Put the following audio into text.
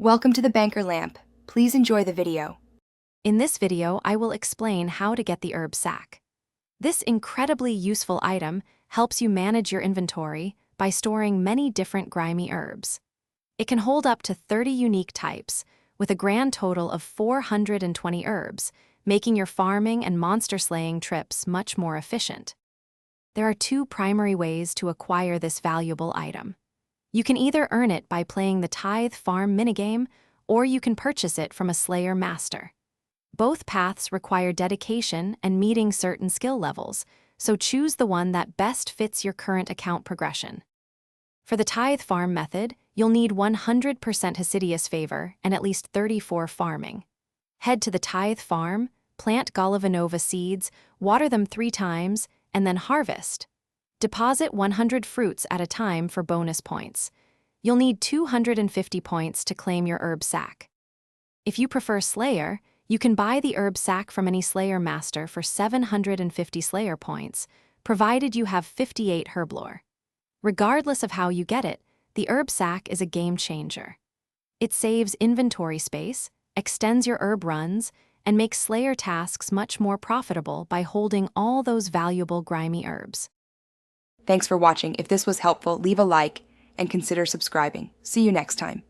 Welcome to the Banker Lamp. Please enjoy the video. In this video, I will explain how to get the herb sack. This incredibly useful item helps you manage your inventory by storing many different grimy herbs. It can hold up to 30 unique types, with a grand total of 420 herbs, making your farming and monster slaying trips much more efficient. There are two primary ways to acquire this valuable item. You can either earn it by playing the Tithe Farm minigame, or you can purchase it from a Slayer Master. Both paths require dedication and meeting certain skill levels, so choose the one that best fits your current account progression. For the Tithe Farm method, you'll need 100% Hasidious favor and at least 34 farming. Head to the Tithe Farm, plant Galavanova seeds, water them 3 times, and then harvest. Deposit 100 fruits at a time for bonus points. You'll need 250 points to claim your herb sack. If you prefer Slayer, you can buy the herb sack from any Slayer Master for 750 Slayer points, provided you have 58 herblore. Regardless of how you get it, the herb sack is a game changer. It saves inventory space, extends your herb runs, and makes Slayer tasks much more profitable by holding all those valuable grimy herbs. Thanks for watching. If this was helpful, leave a like and consider subscribing. See you next time.